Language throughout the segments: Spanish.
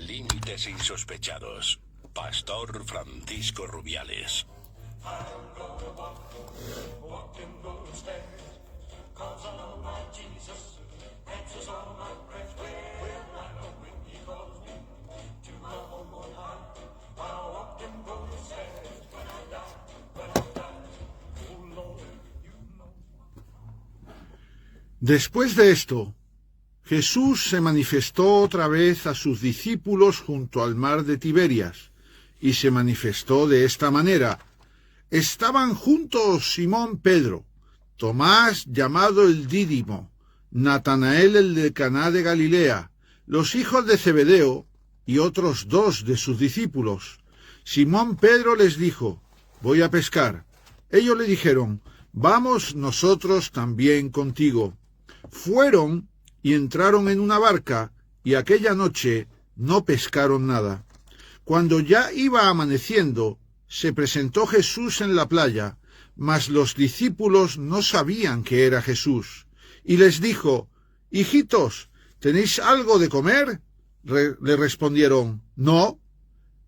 Límites insospechados. Pastor Francisco Rubiales. Después de esto, Jesús se manifestó otra vez a sus discípulos junto al mar de Tiberias, y se manifestó de esta manera. Estaban juntos Simón Pedro, Tomás llamado el Dídimo, Natanael el de Caná de Galilea, los hijos de Zebedeo y otros 2 de sus discípulos. Simón Pedro les dijo: voy a pescar. Ellos le dijeron: vamos nosotros también contigo. Fueron y entraron en una barca, y aquella noche no pescaron nada. Cuando ya iba amaneciendo, se presentó Jesús en la playa, mas los discípulos no sabían que era Jesús. Y les dijo: hijitos, ¿tenéis algo de comer? Le respondieron: no.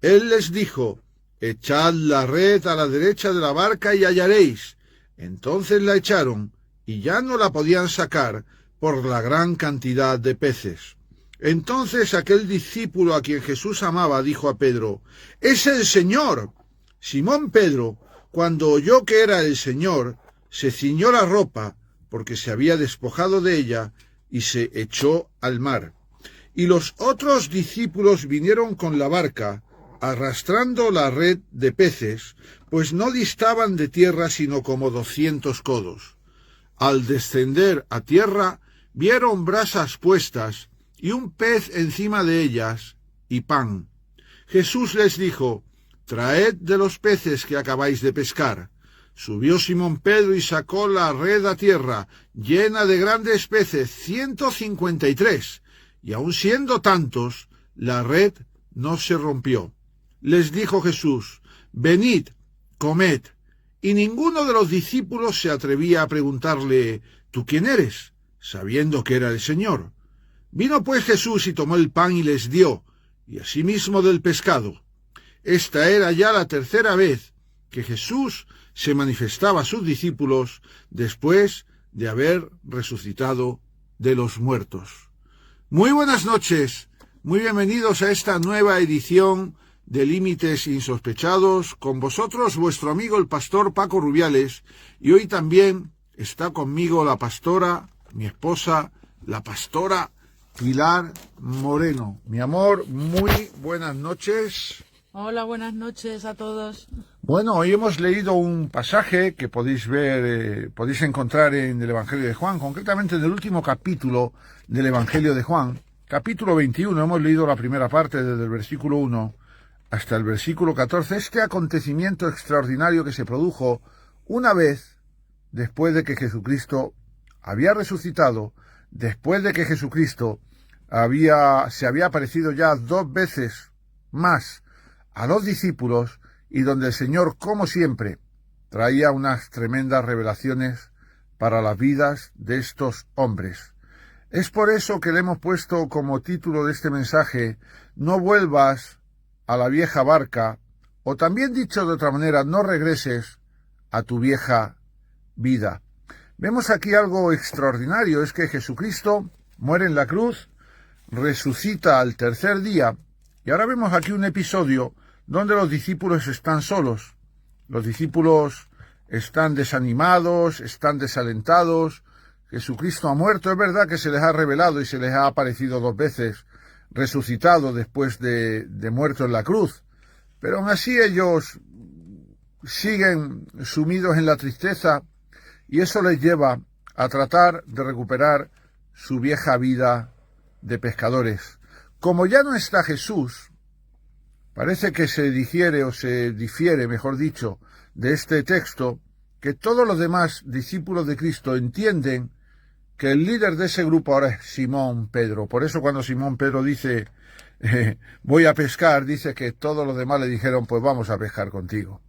Él les dijo: echad la red a la derecha de la barca y hallaréis. Entonces la echaron, y ya no la podían sacar por la gran cantidad de peces. Entonces aquel discípulo a quien Jesús amaba dijo a Pedro: ¡es el Señor! Simón Pedro, cuando oyó que era el Señor, se ciñó la ropa, porque se había despojado de ella, y se echó al mar. Y los otros discípulos vinieron con la barca, arrastrando la red de peces, pues no distaban de tierra sino como 200 codos. Al descender a tierra, vieron brasas puestas y un pez encima de ellas y pan. Jesús les dijo: traed de los peces que acabáis de pescar. Subió Simón Pedro y sacó la red a tierra, llena de grandes peces, 153, y aun siendo tantos, la red no se rompió. Les dijo Jesús: venid, comed. Y ninguno de los discípulos se atrevía a preguntarle: ¿tú quién eres?, sabiendo que era el Señor. Vino pues Jesús y tomó el pan y les dio, y asimismo del pescado. Esta era ya la 3ª vez que Jesús se manifestaba a sus discípulos después de haber resucitado de los muertos. Muy buenas noches, muy bienvenidos a esta nueva edición de Límites Insospechados, con vosotros vuestro amigo el pastor Paco Rubiales, y hoy también está conmigo la pastora, mi esposa, la pastora Pilar Moreno. Mi amor, muy buenas noches. Hola, buenas noches a todos. Bueno, hoy hemos leído un pasaje que podéis ver, podéis encontrar en el Evangelio de Juan, concretamente en el último capítulo del Evangelio de Juan, capítulo 21. Hemos leído la primera parte desde el versículo 1 hasta el versículo 14, este acontecimiento extraordinario que se produjo una vez después de que Jesucristo había resucitado, después de que Jesucristo se había aparecido ya 2 veces más a los discípulos, y donde el Señor, como siempre, traía unas tremendas revelaciones para las vidas de estos hombres. Es por eso que le hemos puesto como título de este mensaje: no vuelvas a la vieja barca, o también dicho de otra manera, no regreses a tu vieja vida. Vemos aquí algo extraordinario, es que Jesucristo muere en la cruz, resucita al 3er día, y ahora vemos aquí un episodio donde los discípulos están solos. Los discípulos están desanimados, están desalentados. Jesucristo ha muerto, es verdad que se les ha revelado y se les ha aparecido 2 veces, resucitado después de muerto en la cruz, pero aún así ellos siguen sumidos en la tristeza, y eso les lleva a tratar de recuperar su vieja vida de pescadores. Como ya no está Jesús, parece que se difiere, mejor dicho, de este texto, que todos los demás discípulos de Cristo entienden que el líder de ese grupo ahora es Simón Pedro. Por eso cuando Simón Pedro dice voy a pescar, dice que todos los demás le dijeron: pues vamos a pescar contigo.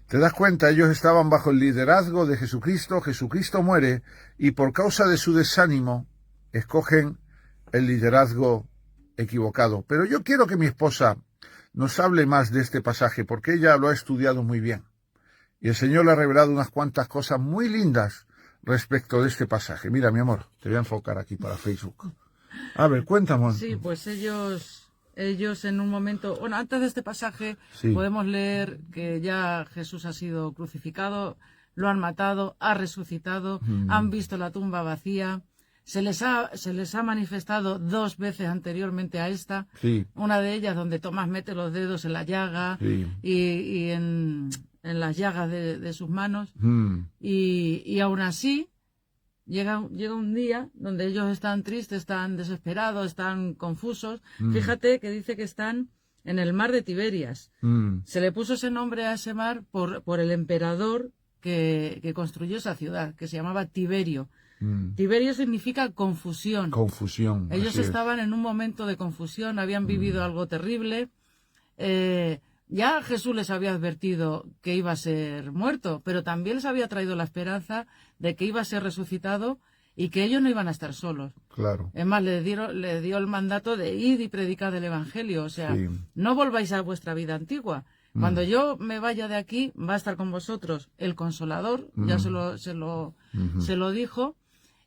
¿Te das cuenta? Ellos estaban bajo el liderazgo de Jesucristo. Jesucristo muere, y por causa de su desánimo escogen el liderazgo equivocado. Pero yo quiero que mi esposa nos hable más de este pasaje, porque ella lo ha estudiado muy bien. Y el Señor le ha revelado unas cuantas cosas muy lindas respecto de este pasaje. Mira, mi amor, te voy a enfocar aquí para Facebook. A ver, cuéntame. Sí, pues ellos en un momento... Bueno, antes de este pasaje Sí. podemos leer que ya Jesús ha sido crucificado, lo han matado, ha resucitado, han visto la tumba vacía. Se les ha manifestado 2 veces anteriormente a esta. Sí. Una de ellas donde Tomás mete los dedos en la llaga Sí. y en las llagas de sus manos. Y aún así llega un día donde ellos están tristes, están desesperados, están confusos. Fíjate que dice que están en el mar de Tiberias. Se le puso ese nombre a ese mar por el emperador que construyó esa ciudad, que se llamaba Tiberio. Tiberio significa confusión. Confusión. Ellos así es. estaban en un momento de confusión, habían vivido algo terrible. Ya Jesús les había advertido que iba a ser muerto, pero también les había traído la esperanza de que iba a ser resucitado y que ellos no iban a estar solos. Claro. Es más, le dio el mandato de ir y predicar el Evangelio. O sea, Sí. no volváis a vuestra vida antigua. Cuando yo me vaya de aquí, va a estar con vosotros el Consolador, ya se lo dijo,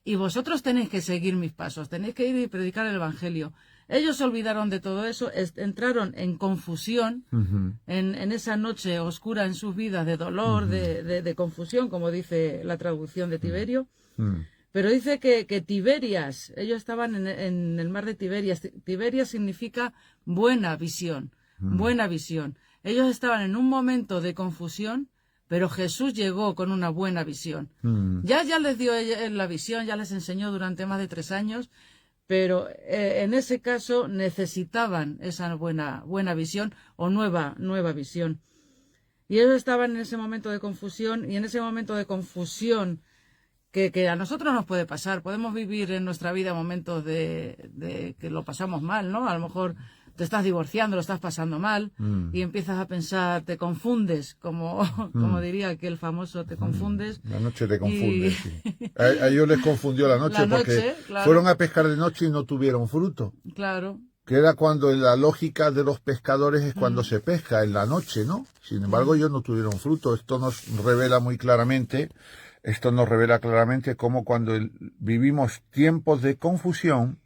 y vosotros tenéis que seguir mis pasos, tenéis que ir y predicar el Evangelio. Ellos se olvidaron de todo eso, entraron en confusión, en esa noche oscura en sus vidas de dolor, de confusión, como dice la traducción de Tiberio. Pero dice que Tiberias, ellos estaban en el mar de Tiberias. Tiberias significa buena visión, buena visión. Ellos estaban en un momento de confusión, pero Jesús llegó con una buena visión. Ya les dio la visión, ya les enseñó durante más de 3 años, pero en ese caso necesitaban esa buena visión o nueva visión. Y ellos estaban en ese momento de confusión, y en ese momento de confusión que a nosotros nos puede pasar. Podemos vivir en nuestra vida momentos de que lo pasamos mal, ¿no? A lo mejor te estás divorciando, lo estás pasando mal, y empiezas a pensar, te confundes, como diría aquel famoso, te confundes. La noche te confunde, sí. A ellos les confundió la noche, porque claro. fueron a pescar de noche y no tuvieron fruto. Claro. Que era cuando la lógica de los pescadores es cuando se pesca, en la noche, ¿no? Sin embargo, ellos no tuvieron fruto. Esto nos revela cómo cuando vivimos tiempos de confusión,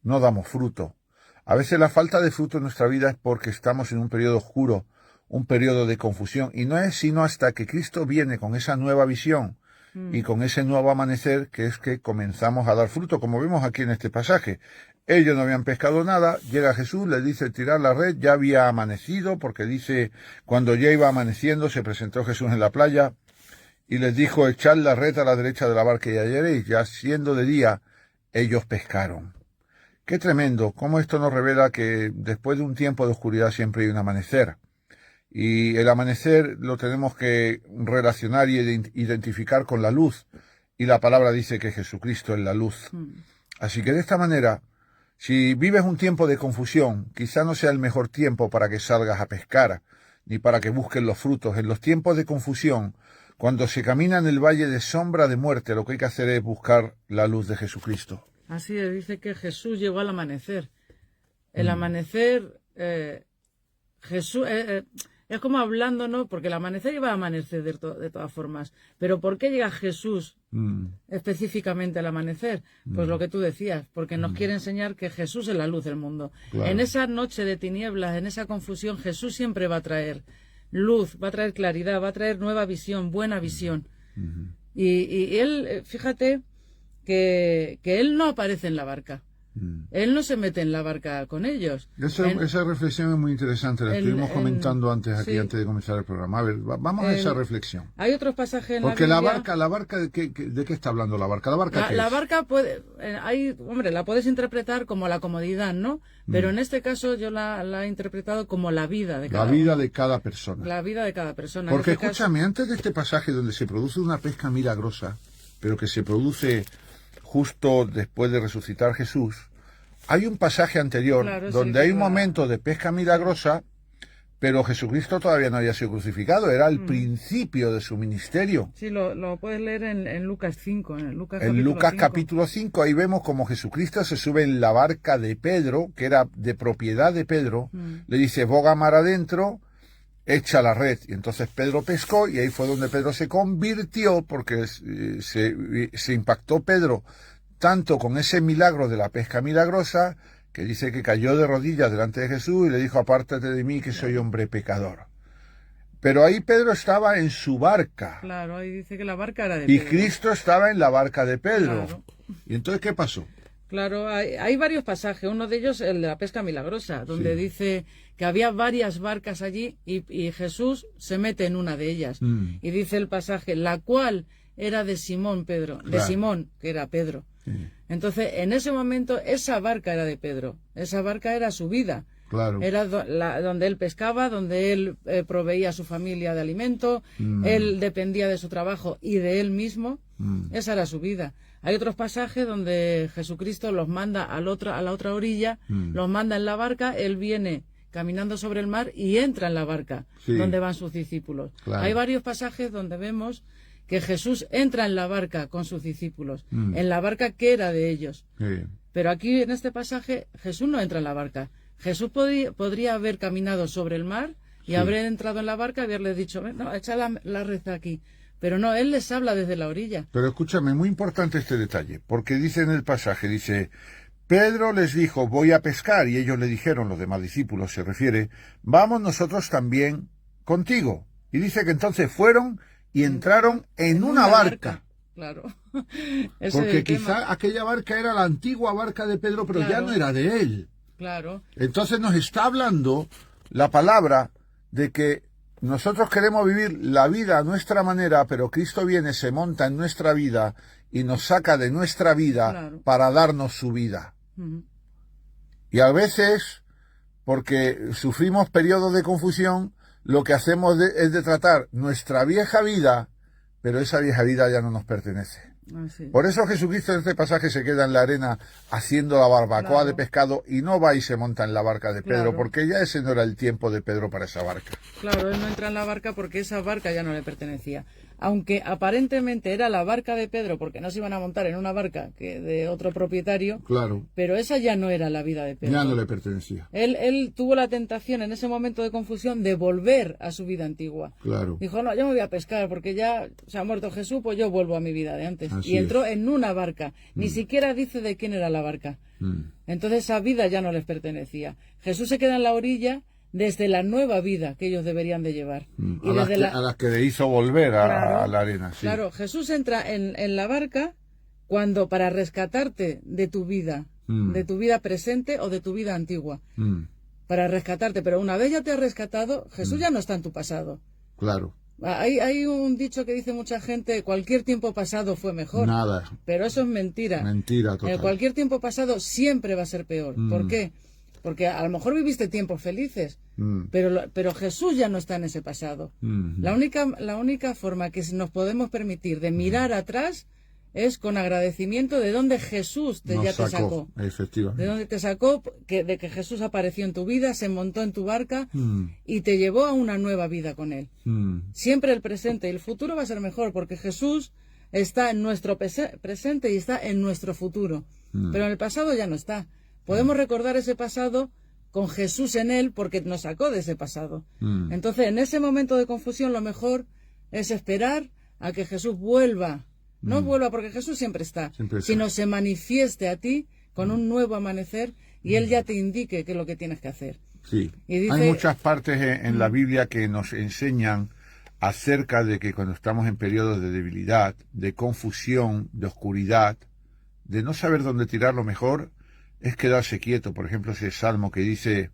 no damos fruto. A veces la falta de fruto en nuestra vida es porque estamos en un periodo oscuro, un periodo de confusión, y no es sino hasta que Cristo viene con esa nueva visión y con ese nuevo amanecer que es que comenzamos a dar fruto, como vemos aquí en este pasaje. Ellos no habían pescado nada, llega Jesús, les dice tirar la red, ya había amanecido, porque dice, cuando ya iba amaneciendo, se presentó Jesús en la playa y les dijo, echad la red a la derecha de la barca y hallaréis. Ya siendo de día, ellos pescaron. Qué tremendo, cómo esto nos revela que después de un tiempo de oscuridad siempre hay un amanecer. Y el amanecer lo tenemos que relacionar y identificar con la luz. Y la palabra dice que Jesucristo es la luz. Así que de esta manera, si vives un tiempo de confusión, quizá no sea el mejor tiempo para que salgas a pescar, ni para que busques los frutos. En los tiempos de confusión, cuando se camina en el valle de sombra de muerte, lo que hay que hacer es buscar la luz de Jesucristo. Así es, dice que Jesús llegó al amanecer. El amanecer, Jesús, es como hablando, ¿no? Porque el amanecer iba a amanecer de todas formas. Pero ¿por qué llega Jesús específicamente al amanecer? Pues lo que tú decías, porque nos quiere enseñar que Jesús es la luz del mundo. Claro. En esa noche de tinieblas, en esa confusión, Jesús siempre va a traer luz, va a traer claridad, va a traer nueva visión, buena visión. Y él, fíjate que él no aparece en la barca. Él no se mete en la barca con ellos. Esa reflexión es muy interesante, la estuvimos comentando antes aquí, antes de comenzar el programa. A ver, vamos a esa reflexión. Hay otros pasajes en Porque la Biblia. la barca, ¿de qué está hablando la barca? ¿La barca qué La es? barca la puedes interpretar como la comodidad, ¿no? Pero en este caso yo la he interpretado como la vida de cada La vida de cada persona. La vida de cada persona. Porque En este caso, escúchame, antes de este pasaje donde se produce una pesca milagrosa, pero que se produce justo después de resucitar Jesús, hay un pasaje anterior Claro, sí, donde hay un claro. momento de pesca milagrosa, pero Jesucristo todavía no había sido crucificado, era el principio de su ministerio. Sí, lo puedes leer en Lucas 5, en Lucas, En Lucas capítulo 5, ahí vemos como Jesucristo se sube en la barca de Pedro, que era de propiedad de Pedro, le dice, boga mar adentro, echa la red. Y entonces Pedro pescó, y ahí fue donde Pedro se convirtió, porque se impactó Pedro tanto con ese milagro de la pesca milagrosa, que dice que cayó de rodillas delante de Jesús y le dijo, apártate de mí que soy hombre pecador. Pero ahí Pedro estaba en su barca. Claro, ahí dice que la barca era de Y Pedro. Cristo estaba en la barca de Pedro. Claro. ¿Y entonces qué pasó? Claro, hay varios pasajes. Uno de ellos, el de la pesca milagrosa, donde dice que había varias barcas allí y Jesús se mete en una de ellas. Y dice el pasaje, la cual era de Simón Pedro, de Claro. Simón, que era Pedro. Entonces, en ese momento, esa barca era de Pedro. Esa barca era su vida. Claro. Era donde él pescaba, donde él proveía a su familia de alimento, él dependía de su trabajo y de él mismo. Esa era su vida. Hay otros pasajes donde Jesucristo los manda a la otra orilla, los manda en la barca, él viene caminando sobre el mar y entra en la barca donde van sus discípulos. Claro. Hay varios pasajes donde vemos que Jesús entra en la barca con sus discípulos, en la barca que era de ellos. Sí. Pero aquí en este pasaje Jesús no entra en la barca. Jesús podría haber caminado sobre el mar y haber entrado en la barca y haberles dicho, no, echa la red aquí. Pero no, él les habla desde la orilla. Pero escúchame, muy importante este detalle, porque dice en el pasaje, dice, Pedro les dijo, voy a pescar, y ellos le dijeron, los demás discípulos se refiere, vamos nosotros también contigo. Y dice que entonces fueron y entraron en una barca. Claro. Ese es Porque el tema. quizá aquella barca era la antigua barca de Pedro, pero ya Claro. no era de él. Claro. Entonces nos está hablando la palabra de que nosotros queremos vivir la vida a nuestra manera, pero Cristo viene, se monta en nuestra vida y nos saca de nuestra vida Claro. para darnos su vida. Ujú. Y a veces, porque sufrimos periodos de confusión, lo que hacemos es de tratar nuestra vieja vida, pero esa vieja vida ya no nos pertenece. Así. Por eso Jesucristo en este pasaje se queda en la arena haciendo la barbacoa Claro. de pescado y no va y se monta en la barca de Pedro, Claro. porque ya ese no era el tiempo de Pedro para esa barca. Claro, él no entra en la barca porque esa barca ya no le pertenecía. Aunque aparentemente era la barca de Pedro, porque no se iban a montar en una barca que de otro propietario, Claro, pero esa ya no era la vida de Pedro. ya no le pertenecía. Él tuvo la tentación en ese momento de confusión de volver a su vida antigua. Claro. Dijo, no, yo me voy a pescar porque ya se ha muerto Jesús, pues yo vuelvo a mi vida de antes. Así Y entró es. en una barca. Ni siquiera dice de quién era la barca. Entonces esa vida ya no les pertenecía. Jesús se queda en la orilla desde la nueva vida que ellos deberían de llevar. Y A las, desde a las que le hizo volver Claro. a la arena. Sí. Claro, Jesús entra en la barca para rescatarte de tu vida presente o de tu vida antigua. Para rescatarte, pero una vez ya te ha rescatado, Jesús ya no está en tu pasado. Claro. Hay un dicho que dice mucha gente, cualquier tiempo pasado fue mejor. Nada. Pero eso es mentira. Mentira total. Cualquier tiempo pasado siempre va a ser peor. ¿Por qué? Porque a lo mejor viviste tiempos felices, pero Jesús ya no está en ese pasado. La única forma que nos podemos permitir de mirar atrás es con agradecimiento de dónde Jesús Nos ya te sacó. Efectivamente. De dónde te sacó, de que Jesús apareció en tu vida, se montó en tu barca y te llevó a una nueva vida con él. Siempre el presente y el futuro va a ser mejor porque Jesús está en nuestro presente y está en nuestro futuro. Pero en el pasado ya no está. Podemos recordar ese pasado con Jesús en él porque nos sacó de ese pasado. Entonces, en ese momento de confusión, lo mejor es esperar a que Jesús vuelva. No vuelva porque Jesús siempre está, sino se manifieste a ti con un nuevo amanecer y Él ya te indique qué es lo que tienes que hacer. Sí. Y dice- Hay muchas partes en la Biblia que nos enseñan acerca de que cuando estamos en periodos de debilidad, de confusión, de oscuridad, de no saber dónde tirar, lo mejor es quedarse quieto. Por ejemplo, ese salmo que dice,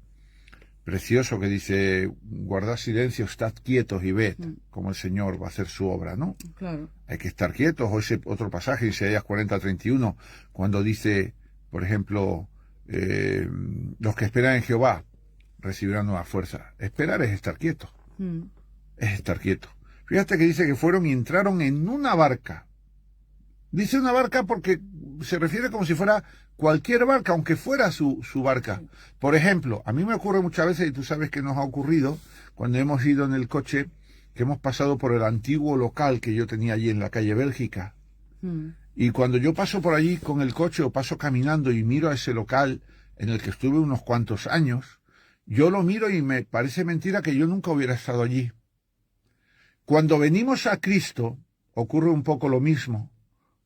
precioso, que dice, guardad silencio, estad quietos y ved cómo el Señor va a hacer su obra, ¿no? Claro. Hay que estar quietos. O ese otro pasaje, Isaías 40:31, cuando dice, por ejemplo, los que esperan en Jehová recibirán nueva fuerza. Esperar es estar quieto. Es estar quieto. Fíjate que dice que fueron y entraron en una barca. Dice una barca porque se refiere como si fuera cualquier barca, aunque fuera su barca. Por ejemplo, a mí me ocurre muchas veces, y tú sabes que nos ha ocurrido, cuando hemos ido en el coche, que hemos pasado por el antiguo local que yo tenía allí en la calle Bélgica. Y cuando yo paso por allí con el coche o paso caminando y miro a ese local en el que estuve unos cuantos años, yo lo miro y me parece mentira que yo nunca hubiera estado allí. Cuando venimos a Cristo, ocurre un poco lo mismo.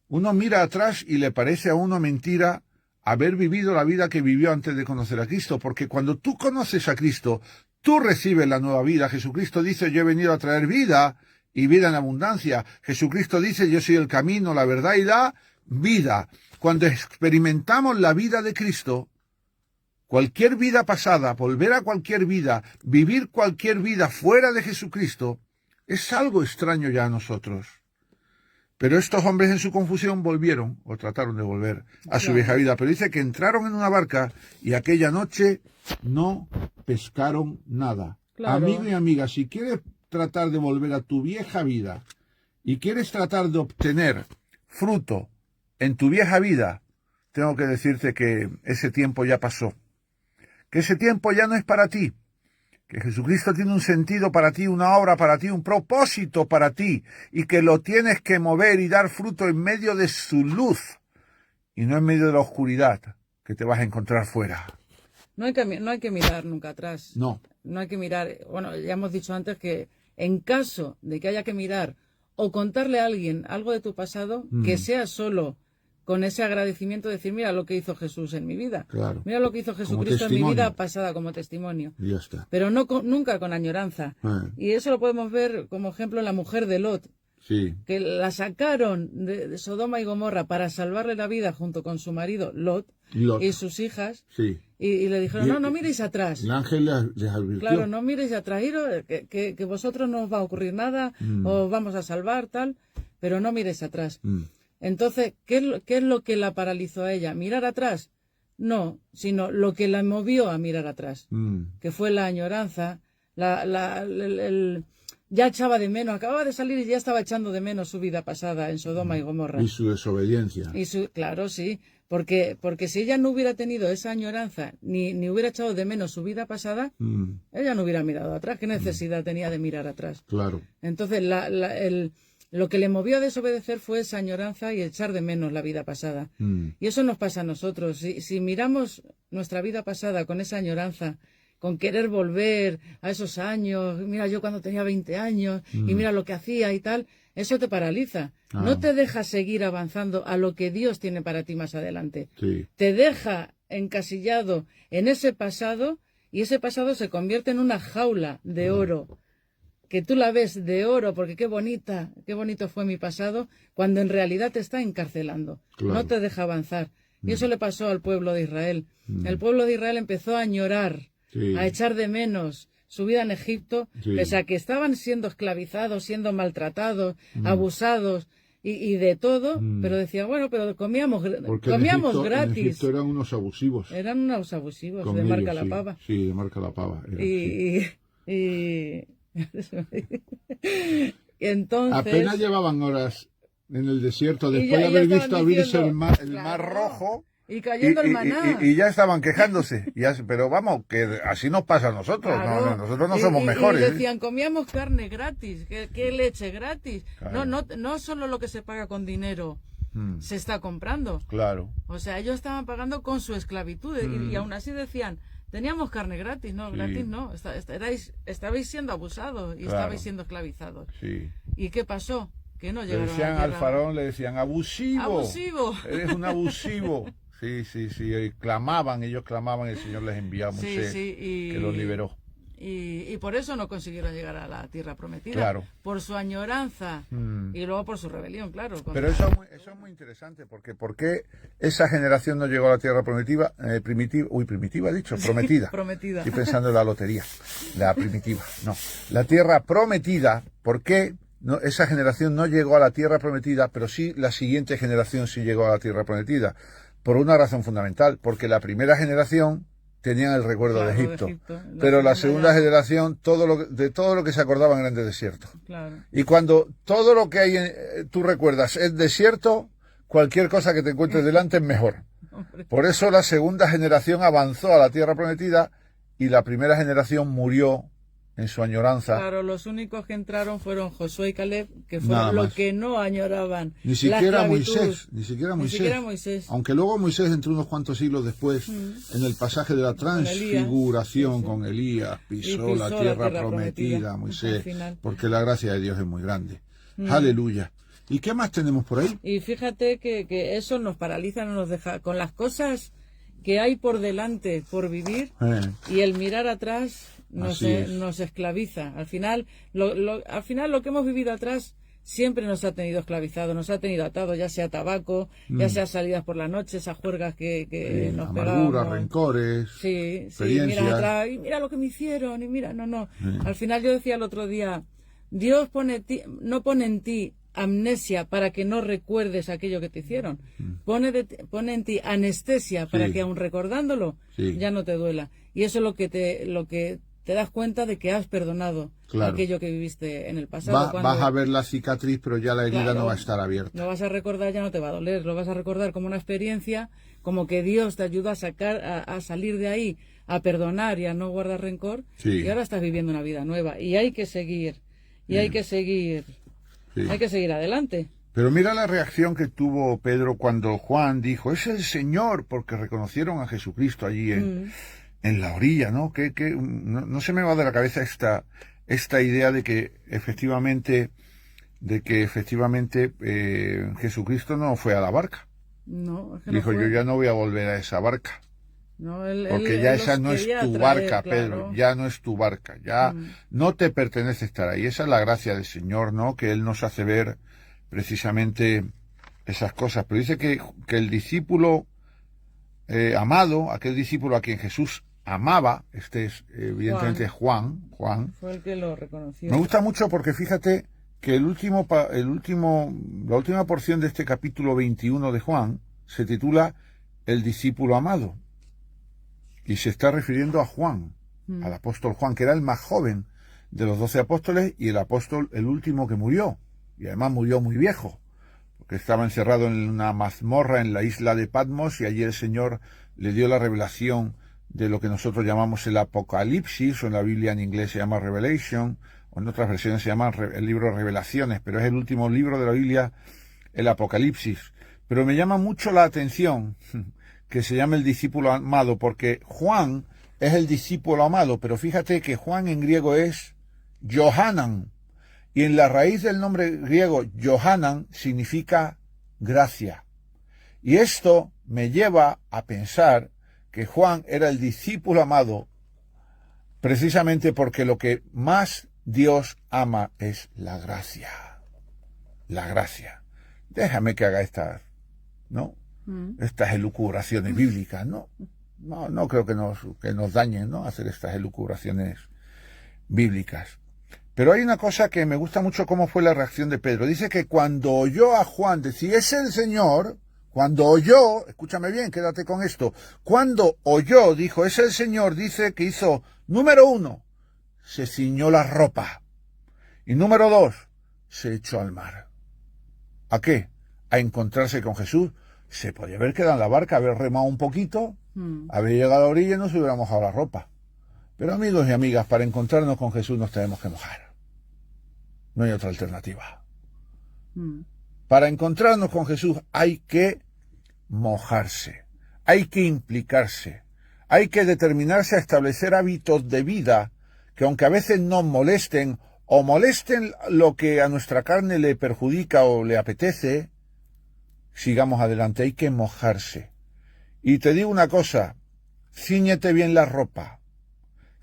Uno mira atrás y le parece a uno mentira haber vivido la vida que vivió antes de conocer a Cristo, porque cuando tú conoces a Cristo, tú recibes la nueva vida. Jesucristo dice, yo he venido a traer vida y vida en abundancia. Jesucristo dice, yo soy el camino, la verdad y la vida. Cuando experimentamos la vida de Cristo, cualquier vida pasada, volver a cualquier vida, vivir cualquier vida fuera de Jesucristo, es algo extraño ya a nosotros. Pero estos hombres en su confusión volvieron, o trataron de volver, a su vieja vida. Pero dice que entraron en una barca y aquella noche no pescaron nada. Claro. Amigo y amiga, si quieres tratar de volver a tu vieja vida y quieres tratar de obtener fruto en tu vieja vida, tengo que decirte que ese tiempo ya pasó. Que ese tiempo ya no es para ti. Que Jesucristo tiene un sentido para ti, una obra para ti, un propósito para ti, y que lo tienes que mover y dar fruto en medio de su luz, y no en medio de la oscuridad que te vas a encontrar fuera. No hay que mirar nunca atrás. No. No hay que mirar. Bueno, ya hemos dicho antes que en caso de que haya que mirar o contarle a alguien algo de tu pasado, que sea solo con ese agradecimiento, decir, mira lo que hizo Jesús en mi vida. Claro. Mira lo que hizo Jesucristo en mi vida pasada como testimonio. Ya está. Pero no nunca con añoranza. Y eso lo podemos ver como ejemplo en la mujer de Lot, Sí. que la sacaron de Sodoma y Gomorra para salvarle la vida junto con su marido Lot. Y sus hijas. Sí. Y le dijeron, no miréis atrás. El ángel les advirtió. Claro, no miréis atrás, iros, que vosotros no os va a ocurrir nada, os vamos a salvar, tal, pero no miréis atrás. Entonces, ¿qué es lo que la paralizó a ella? ¿Mirar atrás? No, sino lo que la movió a mirar atrás, que fue la añoranza, ya echaba de menos, acababa de salir y ya estaba echando de menos su vida pasada en Sodoma y Gomorra. Y su desobediencia. Claro, sí, porque si ella no hubiera tenido esa añoranza, ni hubiera echado de menos su vida pasada, ella no hubiera mirado atrás. ¿Qué necesidad tenía de mirar atrás? Claro. Entonces, lo que le movió a desobedecer fue esa añoranza y echar de menos la vida pasada. Y eso nos pasa a nosotros. Si miramos nuestra vida pasada con esa añoranza, con querer volver a esos años, mira yo cuando tenía 20 años y mira lo que hacía y tal, eso te paraliza. No te deja seguir avanzando a lo que Dios tiene para ti más adelante. Sí. Te deja encasillado en ese pasado y ese pasado se convierte en una jaula de oro. Que tú la ves de oro, porque qué bonito fue mi pasado, cuando en realidad te está encarcelando. Claro. No te deja avanzar. Y eso le pasó al pueblo de Israel. El pueblo de Israel empezó a añorar, a echar de menos su vida en Egipto, pese a que estaban siendo esclavizados, siendo maltratados, abusados y de todo, pero decían, bueno, pero comíamos gratis. En Egipto eran unos abusivos. Eran unos abusivos, de marca la pava. Sí, de marca la pava. Y entonces apenas llevaban horas en el desierto después de haber visto abrirse el mar Rojo y cayendo el maná y ya estaban quejándose pero vamos, que así nos pasa a nosotros. Claro. Nosotros no somos mejores. Y decían, comíamos carne gratis, que leche gratis. Claro. No solo lo que se paga con dinero se está comprando. Claro. O sea, ellos estaban pagando con su esclavitud y aún así decían, teníamos carne gratis, no, gratis no, estabais siendo abusados y estabais siendo esclavizados. Sí. ¿Y qué pasó? Que no llegaron decían al faraón, le decían, abusivo. Abusivo. Eres un abusivo. Sí. Ellos clamaban, el Señor les envió a Moisés, que los liberó. Y por eso no consiguieron llegar a la tierra prometida. Claro. Por su añoranza y luego por su rebelión, claro. Pero eso es muy interesante, porque ¿por qué esa generación no llegó a la tierra prometida? Prometida. Prometida. Estoy pensando en la lotería, la primitiva. No, la tierra prometida, ¿por qué esa generación no llegó a la tierra prometida, pero sí la siguiente generación sí llegó a la tierra prometida? Por una razón fundamental, porque la primera generación tenían el recuerdo de Egipto, pero la segunda generación todo lo que se acordaban era en el desierto. Claro. Y cuando todo lo que hay tú recuerdas es desierto, cualquier cosa que te encuentres delante es mejor. Hombre. Por eso la segunda generación avanzó a la tierra prometida y la primera generación murió en su añoranza. Claro, los únicos que entraron fueron Josué y Caleb, que Nada fueron los más. que no añoraban. Ni la siquiera esclavitud. Moisés, ni siquiera Ni Moisés. siquiera Moisés. Aunque luego Moisés entró unos cuantos siglos después en el pasaje de la transfiguración Sí, sí. con Elías, pisó Y la tierra prometida, Moisés, al final. porque la gracia de Dios es muy grande. Aleluya. ¿Y qué más tenemos por ahí? Y fíjate que eso nos paraliza, no nos deja con las cosas que hay por delante, por vivir, y el mirar atrás Así es. nos esclaviza. Al final lo que hemos vivido atrás siempre nos ha tenido esclavizado, nos ha tenido atado, ya sea tabaco, ya sea salidas por la noche, esas juergas que nos amargura, pegábamos. rencores, Sí, experiencias. miras atrás y mira lo que me hicieron y mira, no. Al final yo decía el otro día, Dios no pone en ti amnesia para que no recuerdes aquello que te hicieron. Pone en ti anestesia para Sí. que aun recordándolo Sí. ya no te duela. Y eso es lo que te das cuenta de que has perdonado Claro. aquello que viviste en el pasado. Vas a ver la cicatriz, pero ya la herida Claro, no va a estar abierta. lo vas a recordar, ya no te va a doler, lo vas a recordar como una experiencia, como que Dios te ayuda a salir de ahí, a perdonar y a no guardar rencor, Sí. y ahora estás viviendo una vida nueva, y hay que seguir, hay que seguir, Sí. hay que seguir adelante. Pero mira la reacción que tuvo Pedro cuando Juan dijo, es el Señor, porque reconocieron a Jesucristo allí en la orilla, ¿no? No se me va de la cabeza esta idea de que efectivamente Jesucristo no fue a la barca. No, es que Dijo, no fue. yo ya no voy a volver a esa barca. No, Porque ya él esa los no es quería tu traer, barca, claro. Pedro, ya no es tu barca, ya no te pertenece estar ahí. Esa es la gracia del Señor, ¿no? Que Él nos hace ver precisamente esas cosas. Pero dice que el discípulo amado, aquel discípulo a quien Jesús amaba, este es evidentemente Juan. Fue el que lo reconoció. Me gusta mucho porque fíjate que la última porción de este capítulo 21 de Juan se titula El discípulo amado. Y se está refiriendo a Juan, al apóstol Juan, que era el más joven de los 12 apóstoles y el último que murió. Y además murió muy viejo, porque estaba encerrado en una mazmorra en la isla de Patmos y allí el Señor le dio la revelación de lo que nosotros llamamos el Apocalipsis, o en la Biblia en inglés se llama Revelation, o en otras versiones se llama el libro de Revelaciones, pero es el último libro de la Biblia, el Apocalipsis. Pero me llama mucho la atención que se llame el discípulo amado, porque Juan es el discípulo amado, pero fíjate que Juan en griego es Johanan, y en la raíz del nombre griego Johanan significa gracia. Y esto me lleva a pensar que Juan era el discípulo amado precisamente porque lo que más Dios ama es la gracia. La gracia. Déjame que haga estas elucubraciones bíblicas, ¿no? No creo que nos dañen, ¿no? Hacer estas elucubraciones bíblicas. Pero hay una cosa que me gusta mucho cómo fue la reacción de Pedro. Dice que cuando oyó a Juan decir, es el Señor, cuando oyó, escúchame bien, quédate con esto, cuando oyó, dijo, es el Señor, dice que hizo, número 1, se ciñó la ropa. Y número 2, se echó al mar. ¿A qué? A encontrarse con Jesús. Se podía haber quedado en la barca, haber remado un poquito, haber llegado a la orilla y nos hubiera mojado la ropa. Pero amigos y amigas, para encontrarnos con Jesús nos tenemos que mojar. No hay otra alternativa. Para encontrarnos con Jesús hay que mojarse, hay que implicarse, hay que determinarse a establecer hábitos de vida que aunque a veces nos molesten o molesten lo que a nuestra carne le perjudica o le apetece, sigamos adelante, hay que mojarse. Y te digo una cosa, cíñete bien la ropa.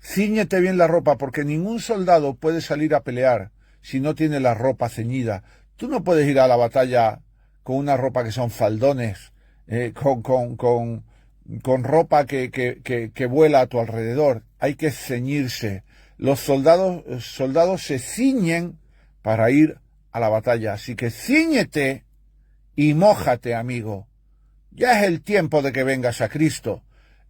Cíñete bien la ropa, porque ningún soldado puede salir a pelear si no tiene la ropa ceñida. Tú no puedes ir a la batalla con una ropa que son faldones, con ropa que vuela a tu alrededor. Hay que ceñirse. Los soldados se ciñen para ir a la batalla. Así que cíñete y mójate, amigo. Ya es el tiempo de que vengas a Cristo.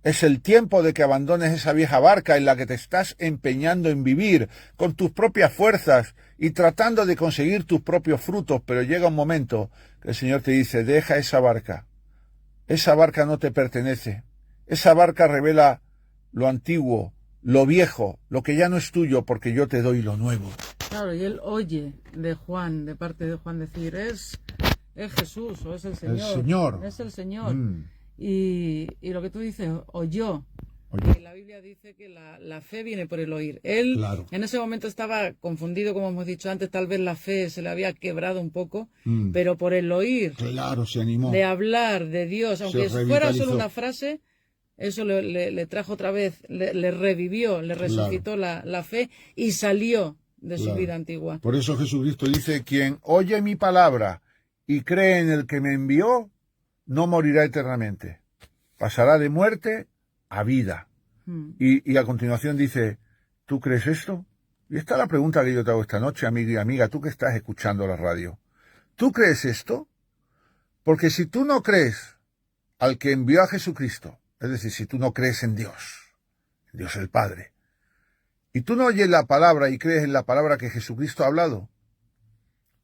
Es el tiempo de que abandones esa vieja barca en la que te estás empeñando en vivir con tus propias fuerzas y tratando de conseguir tus propios frutos, pero llega un momento que el Señor te dice, deja esa barca. Esa barca no te pertenece. Esa barca revela lo antiguo, lo viejo, lo que ya no es tuyo, porque yo te doy lo nuevo. Claro, y él oye de Juan, de parte de Juan, decir, es Jesús o es el Señor. El Señor. Es el Señor. Mm. Y lo que tú dices, oyó. Oye. La Biblia dice que la fe viene por el oír. Él Claro. en ese momento estaba confundido, como hemos dicho antes, tal vez la fe se le había quebrado un poco, pero por el oír, Claro, se animó. de hablar de Dios, aunque fuera revitalizó. solo una frase, eso le trajo otra vez, le revivió, le resucitó la fe y salió de su vida antigua. Por eso Jesucristo dice, quien oye mi palabra y cree en el que me envió, no morirá eternamente. Pasará de muerte a vida. Y a continuación dice, ¿tú crees esto? Y esta es la pregunta que yo te hago esta noche, amigo y amiga, tú que estás escuchando la radio. ¿Tú crees esto? Porque si tú no crees al que envió a Jesucristo, es decir, si tú no crees en Dios el Padre, y tú no oyes la palabra y crees en la palabra que Jesucristo ha hablado,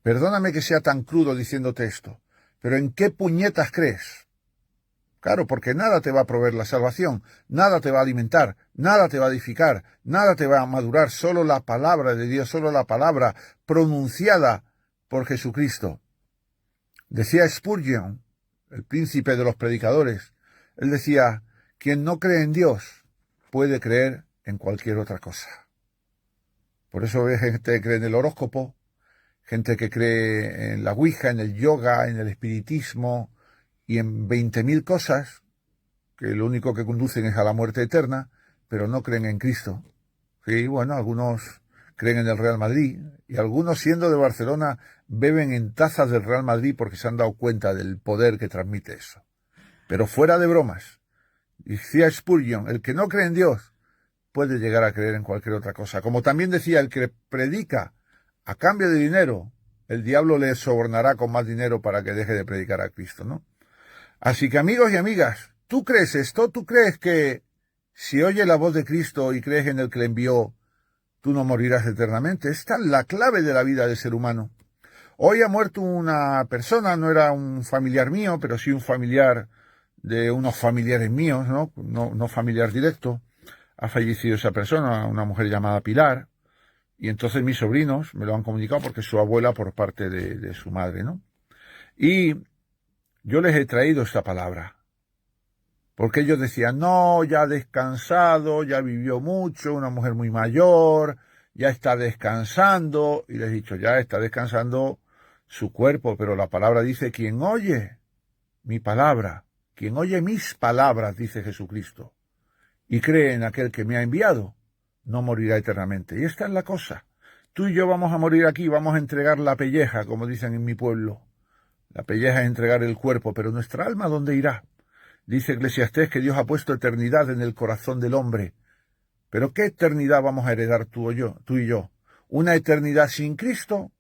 perdóname que sea tan crudo diciéndote esto, pero ¿en qué puñetas crees? Claro, porque nada te va a proveer la salvación, nada te va a alimentar, nada te va a edificar, nada te va a madurar, solo la palabra de Dios, solo la palabra pronunciada por Jesucristo. Decía Spurgeon, el príncipe de los predicadores, él decía, quien no cree en Dios puede creer en cualquier otra cosa. Por eso ves gente que cree en el horóscopo, gente que cree en la ouija, en el yoga, en el espiritismo y en 20.000 cosas que lo único que conducen es a la muerte eterna, pero no creen en Cristo. Sí, bueno, algunos creen en el Real Madrid y algunos, siendo de Barcelona, beben en tazas del Real Madrid porque se han dado cuenta del poder que transmite eso. Pero fuera de bromas, decía Spurgeon, el que no cree en Dios puede llegar a creer en cualquier otra cosa. Como también decía, el que predica a cambio de dinero, el diablo le sobornará con más dinero para que deje de predicar a Cristo, ¿no? Así que, amigos y amigas, ¿tú crees esto? ¿Tú crees que si oyes la voz de Cristo y crees en el que le envió, tú no morirás eternamente? Esta es la clave de la vida del ser humano. Hoy ha muerto una persona, no era un familiar mío, pero sí un familiar de unos familiares míos, ¿no? No familiar directo. Ha fallecido esa persona, una mujer llamada Pilar, y entonces mis sobrinos me lo han comunicado porque es su abuela por parte de su madre, ¿no? Y yo les he traído esta palabra, porque ellos decían, no, ya ha descansado, ya vivió mucho, una mujer muy mayor, ya está descansando, y les he dicho, ya está descansando su cuerpo, pero la palabra dice, quien oye mi palabra, quien oye mis palabras, dice Jesucristo, y cree en aquel que me ha enviado, no morirá eternamente. Y esta es la cosa. Tú y yo vamos a morir aquí, vamos a entregar la pelleja, como dicen en mi pueblo. La pelleja es entregar el cuerpo, pero nuestra alma, ¿dónde irá? Dice Eclesiastés que Dios ha puesto eternidad en el corazón del hombre. ¿Pero qué eternidad vamos a heredar tú y yo? ¿Una eternidad sin Cristo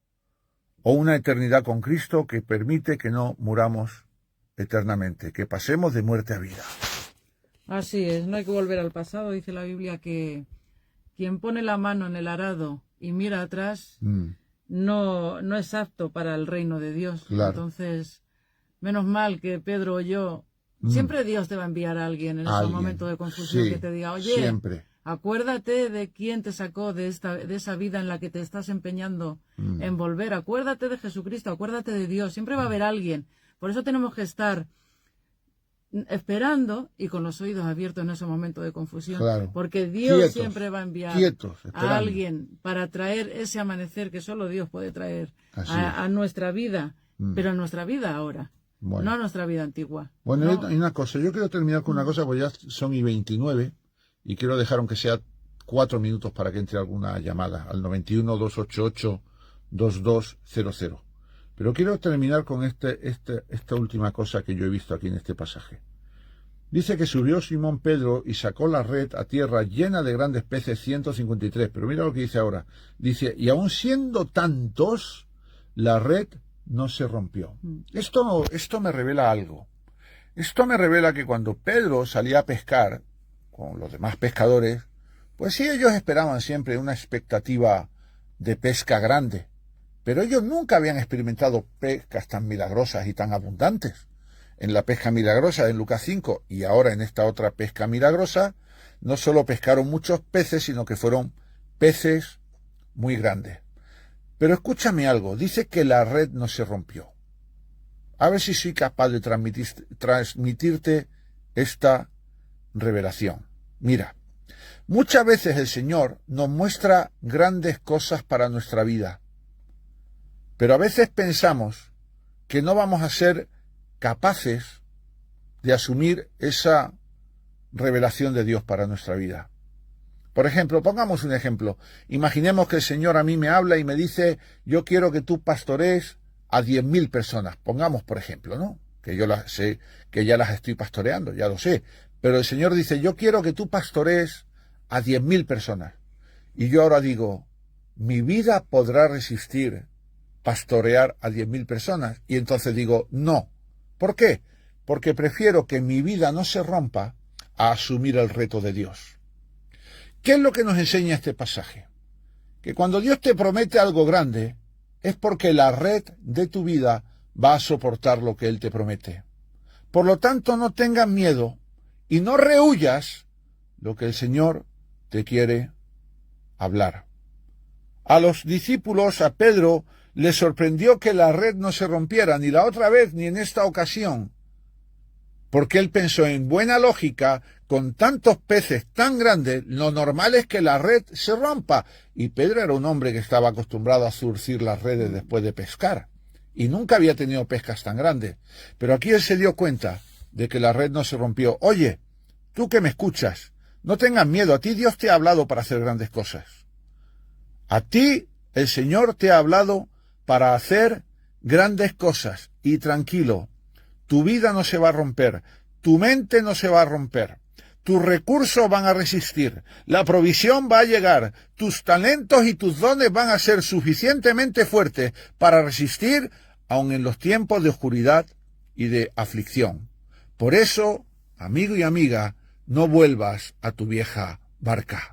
o una eternidad con Cristo que permite que no muramos eternamente, que pasemos de muerte a vida? Así es, no hay que volver al pasado. Dice la Biblia que quien pone la mano en el arado y mira atrás no es apto para el reino de Dios. Claro. Entonces, menos mal que Pedro oyó. Siempre Dios te va a enviar a alguien en esos momentos de confusión, sí, que te diga, oye, siempre. Acuérdate de quién te sacó de esa vida en la que te estás empeñando en volver. Acuérdate de Jesucristo, acuérdate de Dios. Siempre va a haber alguien. Por eso tenemos que estar esperando y con los oídos abiertos en ese momento de confusión. Claro. Porque Dios Quietos, siempre va a enviar a alguien para traer ese amanecer que solo Dios puede traer a nuestra vida, pero a nuestra vida ahora. Bueno. No a nuestra vida antigua. Bueno, no. hay una cosa. Yo quiero terminar con una cosa, porque ya son y 29 y quiero dejar aunque sea 4 minutos para que entre alguna llamada al 91-288-2200. Pero quiero terminar con esta última cosa que yo he visto aquí en este pasaje. Dice que subió Simón Pedro y sacó la red a tierra llena de grandes peces, 153. Pero mira lo que dice ahora. Dice, y aun siendo tantos, la red no se rompió. Esto me revela algo. Esto me revela que cuando Pedro salía a pescar con los demás pescadores, pues sí, ellos esperaban siempre una expectativa de pesca grande, pero ellos nunca habían experimentado pescas tan milagrosas y tan abundantes. En la pesca milagrosa en Lucas 5 y ahora en esta otra pesca milagrosa, no solo pescaron muchos peces, sino que fueron peces muy grandes. Pero escúchame algo, dice que la red no se rompió. A ver si soy capaz de transmitirte esta revelación. Mira, muchas veces el Señor nos muestra grandes cosas para nuestra vida, pero a veces pensamos que no vamos a ser capaces de asumir esa revelación de Dios para nuestra vida. Por ejemplo, pongamos un ejemplo. Imaginemos que el Señor a mí me habla y me dice, yo quiero que tú pastorees a 10.000 personas. Pongamos, por ejemplo, ¿no? Que yo las sé, que ya las estoy pastoreando, ya lo sé. Pero el Señor dice, yo quiero que tú pastorees a 10.000 personas. Y yo ahora digo, mi vida podrá resistir pastorear a 10.000 personas. Y entonces digo, no. ¿Por qué? Porque prefiero que mi vida no se rompa a asumir el reto de Dios. ¿Qué es lo que nos enseña este pasaje? Que cuando Dios te promete algo grande, es porque la red de tu vida va a soportar lo que Él te promete. Por lo tanto, no tengas miedo y no rehuyas lo que el Señor te quiere hablar. A los discípulos, a Pedro, le sorprendió que la red no se rompiera, ni la otra vez, ni en esta ocasión, porque él pensó en buena lógica, con tantos peces tan grandes, lo normal es que la red se rompa. Y Pedro era un hombre que estaba acostumbrado a zurcir las redes después de pescar, y nunca había tenido pescas tan grandes. Pero aquí él se dio cuenta de que la red no se rompió. Oye, tú que me escuchas, no tengas miedo, a ti Dios te ha hablado para hacer grandes cosas. A ti el Señor te ha hablado para hacer grandes cosas, y tranquilo, tu vida no se va a romper, tu mente no se va a romper, tus recursos van a resistir, la provisión va a llegar, tus talentos y tus dones van a ser suficientemente fuertes para resistir aun en los tiempos de oscuridad y de aflicción. Por eso, amigo y amiga, no vuelvas a tu vieja barca.